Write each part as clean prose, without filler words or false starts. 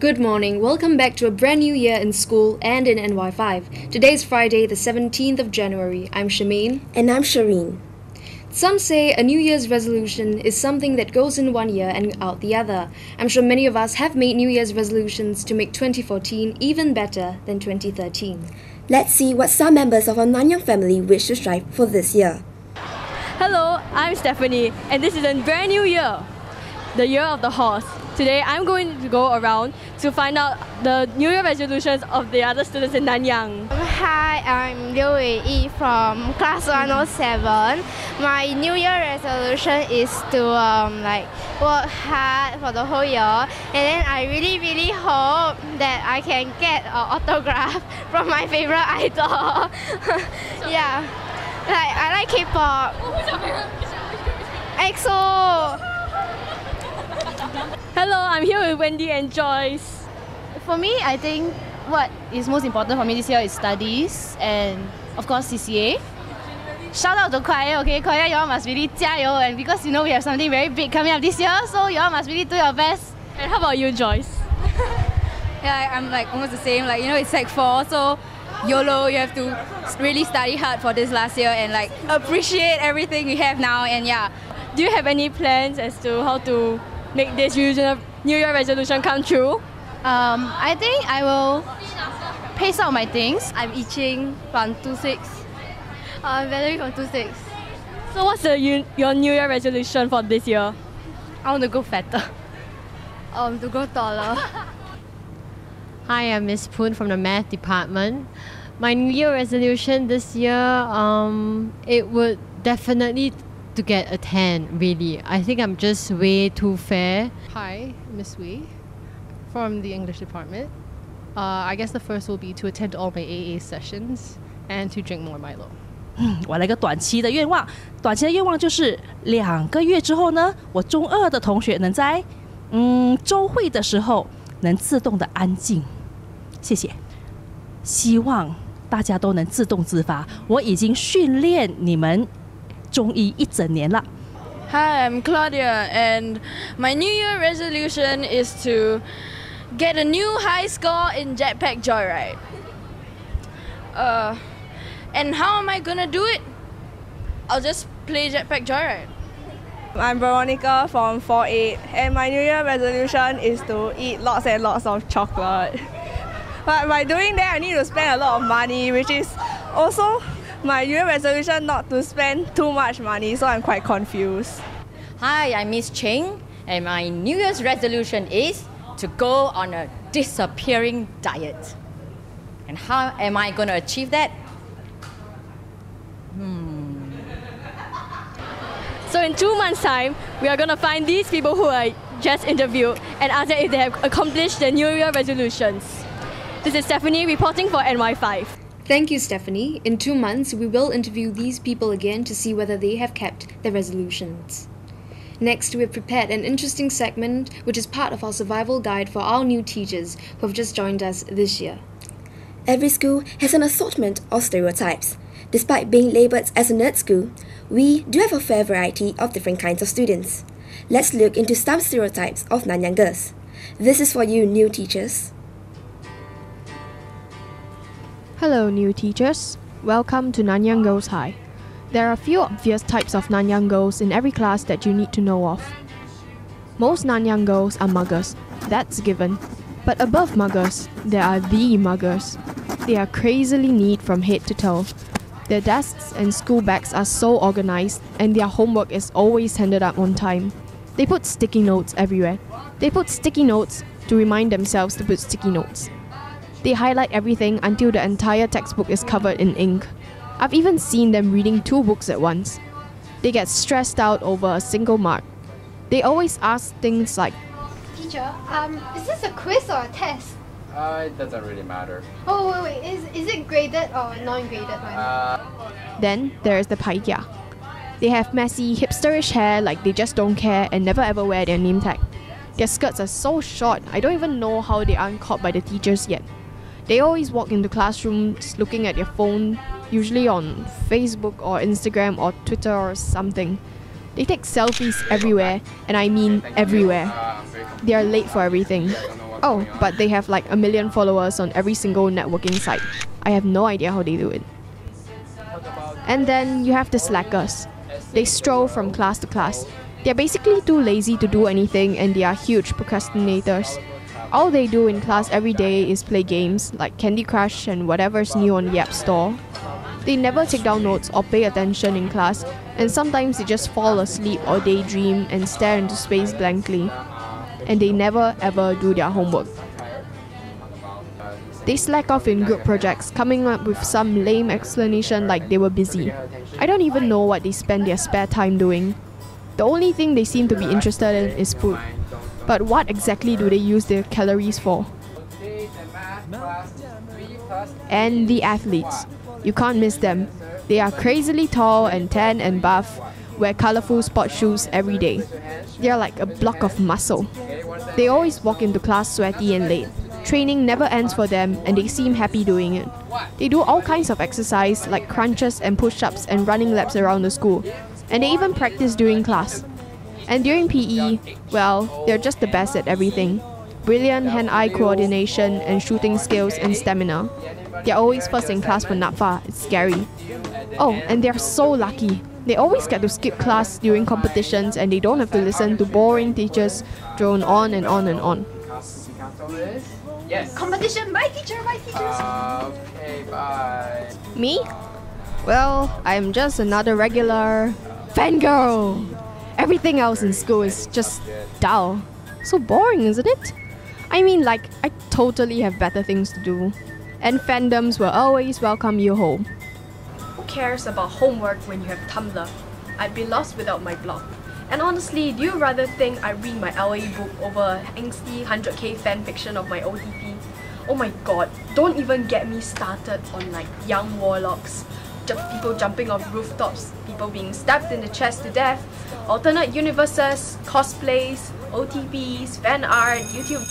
Good morning. Welcome back to a brand new year in school and in NY5. Today is Friday, the 17th of January. I'm Shameen. And I'm Shireen. Some say a New Year's resolution is something that goes in one year and out the other. I'm sure many of us have made New Year's resolutions to make 2014 even better than 2013. Let's see what some members of our Nanyang family wish to strive for this year. Hello, I'm Stephanie, and this is a brand new year, the year of the horse. Today, I'm going to go around to find out the New Year resolutions of the other students in Nanyang. Hi, I'm Liu Wei from class 107. My New Year resolution is to work hard for the whole year, and then I really hope that I can get an autograph from my favorite idol. Yeah, I like K-pop. Who's your favorite? EXO. Hello, I'm here with Wendy and Joyce. For me, I think what is most important for me this year is studies and, of course, CCA. Shout out to choir, okay? Choir, you all must really 加油, and because we have something very big coming up this year, so you all must really do your best. And how about you, Joyce? Yeah, I'm almost the same. It's Sec 4, so YOLO, you have to really study hard for this last year and appreciate everything we have now, and yeah. Do you have any plans as to how to make this New Year resolution come true? I think I will pace out my things. I'm itching from 26. Valerie from 26. So what's your New Year resolution for this year? I want to go fatter. To go taller. Hi, I'm Miss Poon from the Math Department. My New Year resolution this year, it would definitely to get a 10, really. I think I'm just way too fair. Hi, Miss Wee from the English department. I guess the first will be to attend all my AA sessions and to drink more Milo. 我来个短期的愿望，短期的愿望就是2个月之后呢，我中2的同学能在周会的时候能自动的安静。谢谢。希望大家都能自动自发。我已经训练你们中1整年了。Hi, I'm Claudia, and my New Year resolution is to get a new high score in Jetpack Joyride. And how am I gonna do it? I'll just play Jetpack Joyride. I'm Veronica from 4-8, and my New Year resolution is to eat lots and lots of chocolate. But by doing that, I need to spend a lot of money, which is also my New Year resolution not to spend too much money, so I'm quite confused. Hi, I'm Miss Cheng, and my New Year's resolution is to go on a disappearing diet. And how am I going to achieve that? So in 2 months' time, we are going to find these people who I just interviewed and ask them if they have accomplished their New Year resolutions. This is Stephanie reporting for NY5. Thank you, Stephanie. In 2 months, we will interview these people again to see whether they have kept their resolutions. Next, we have prepared an interesting segment which is part of our survival guide for our new teachers who have just joined us this year. Every school has an assortment of stereotypes. Despite being labelled as a nerd school, we do have a fair variety of different kinds of students. Let's look into some stereotypes of Nanyang girls. This is for you new teachers. Hello new teachers, welcome to Nanyang Girls High. There are a few obvious types of Nanyang girls in every class that you need to know of. Most Nanyang girls are muggers, that's given. But above muggers, there are the muggers. They are crazily neat from head to toe. Their desks and school bags are so organised, and their homework is always handed up on time. They put sticky notes everywhere. They put sticky notes to remind themselves to put sticky notes. They highlight everything until the entire textbook is covered in ink. I've even seen them reading 2 books at once. They get stressed out over a single mark. They always ask things like, Teacher, is this a quiz or a test? It doesn't really matter. Oh, wait, is it graded or non-graded one? Then there's the paikya. They have messy, hipsterish hair like they just don't care and never ever wear their name tag. Their skirts are so short, I don't even know how they aren't caught by the teachers yet. They always walk into classrooms looking at their phone, usually on Facebook or Instagram or Twitter or something. They take selfies everywhere, and I mean everywhere. They are late for everything. Oh, but they have like 1 million followers on every single networking site. I have no idea how they do it. And then you have the slackers. They stroll from class to class. They're basically too lazy to do anything and they are huge procrastinators. All they do in class every day is play games like Candy Crush and whatever's new on the App Store. They never take down notes or pay attention in class, and sometimes they just fall asleep or daydream and stare into space blankly. And they never ever do their homework. They slack off in group projects, coming up with some lame explanation like they were busy. I don't even know what they spend their spare time doing. The only thing they seem to be interested in is food. But what exactly do they use their calories for? And the athletes. You can't miss them. They are crazily tall and tan and buff, wear colourful sports shoes every day. They are like a block of muscle. They always walk into class sweaty and late. Training never ends for them and they seem happy doing it. They do all kinds of exercise like crunches and push-ups and running laps around the school. And they even practice during class. And during PE, well, they're just the best at everything. Brilliant hand-eye coordination and shooting skills and stamina. They're always first in class for NAPFA, it's scary. Oh, and they're so lucky. They always get to skip class during competitions and they don't have to listen to boring teachers drone on and on and on. Yes. Competition, bye teacher, bye teachers. Okay, bye. Me? Well, I'm just another regular fangirl. Everything else in school is just dull. So boring, isn't it? I mean, like, I totally have better things to do. And fandoms will always welcome you home. Who cares about homework when you have Tumblr? I'd be lost without my blog. And honestly, do you rather think I read my LA book over angsty 100k fanfiction of my OTP? Oh my god, don't even get me started on like young warlocks, people jumping off rooftops, people being stabbed in the chest to death, alternate universes, cosplays, OTPs, fan art, YouTube.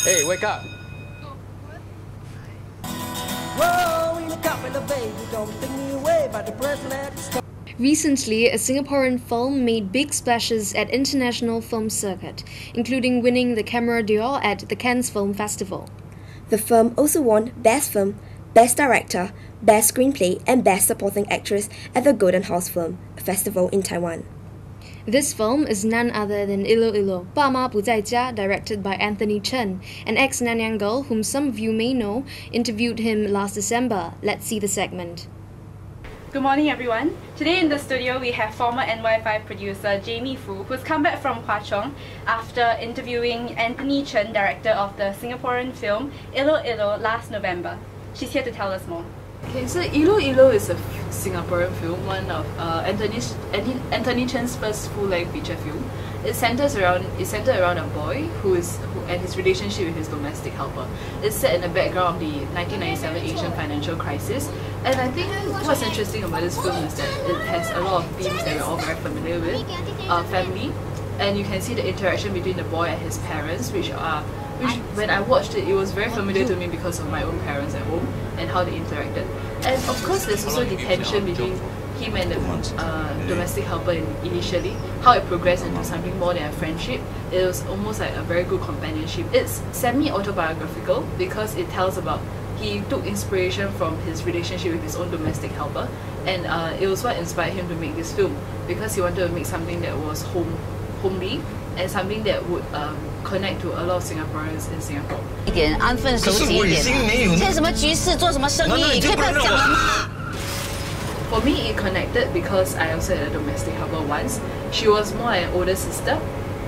Hey, wake up! Recently, a Singaporean film made big splashes at international film circuit, including winning the Camera d'Or at the Cannes Film Festival. The film also won Best Film, Best Director, Best Screenplay and Best Supporting Actress at the Golden Horse Film Festival in Taiwan. This film is none other than Ilo Ilo, 爸妈不在家, directed by Anthony Chen, an ex-Nanyang girl whom some of you may know, interviewed him last December. Let's see the segment. Good morning everyone. Today in the studio we have former NY5 producer Jamie Fu, who's come back from Hwa Chong after interviewing Anthony Chen, director of the Singaporean film Ilo Ilo last November. She's here to tell us more. Okay, so Ilo Ilo is a Singaporean film, one of Anthony Chen's first full-length feature film. It's centered around a boy and his relationship with his domestic helper. It's set in the background of the 1997 Asian financial crisis. And I think what's interesting about this film is that it has a lot of themes that we're all very familiar with. Family, and you can see the interaction between the boy and his parents, which when I watched it, it was very familiar to me because of my own parents at home and how they interacted. And of course, there's also the tension between him and the domestic helper initially, how it progressed into something more than a friendship. It was almost like a very good companionship. It's semi-autobiographical because it tells about he took inspiration from his relationship with his own domestic helper, and it was what inspired him to make this film because he wanted to make something that was homely and something that would connect to a lot of Singaporeans in Singapore. 一点安分守己一点。现在什么局势，做什么生意，可以不要讲了吗？ For me, it connected because I also had a domestic helper once. She was more like an older sister,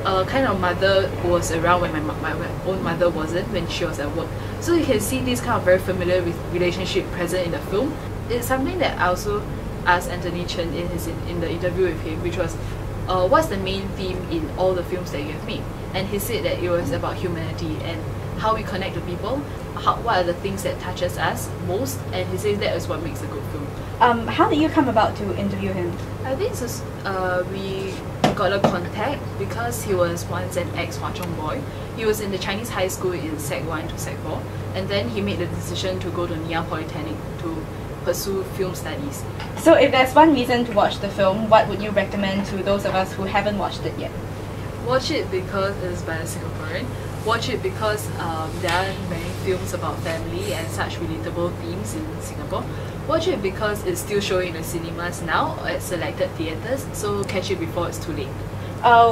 kind of mother who was around when my own mother wasn't, when she was at work. So you can see this kind of very familiar relationship present in the film. It's something that I also asked Anthony Chen in the interview with him, which was, what's the main theme in all the films that you have made? And he said that it was about humanity and how we connect to people, what are the things that touches us most, and he says that is what makes a good film. How did you come about to interview him? I think it's we got a contact because he was once an ex-Hwa Chong boy. He was in the Chinese high school in Sec 1 to Sec 4, and then he made the decision to go to Nanyang Polytechnic to pursue film studies. So if there's one reason to watch the film, what would you recommend to those of us who haven't watched it yet? Watch it because it's by a Singaporean. Watch it because there aren't many films about family and such relatable themes in Singapore. Watch it because it's still showing in the cinemas now at selected theatres, so catch it before it's too late.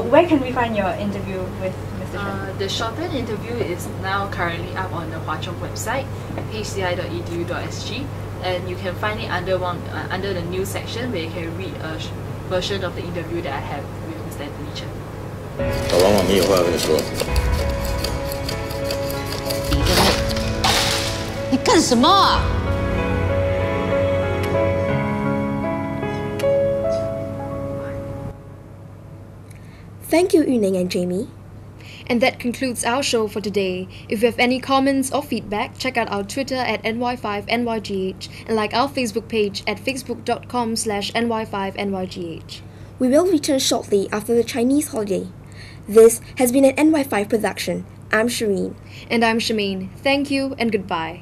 Where can we find your interview with Mr. Chen? The shortened interview is now currently up on the Hwa Chong website, hci.edu.sg, and you can find it under the news section where you can read a version of the interview that I have with Mr. Anthony Chen. 老王，我们有话跟你说。你干什么啊？ Thank you, Yuning and Jamie. And that concludes our show for today. If you have any comments or feedback, check out our Twitter at NY5NYGH and like our Facebook page at facebook.com/NY5NYGH. We will return shortly after the Chinese holiday. This has been an NY5 production. I'm Shireen. And I'm Shemaine. Thank you and goodbye.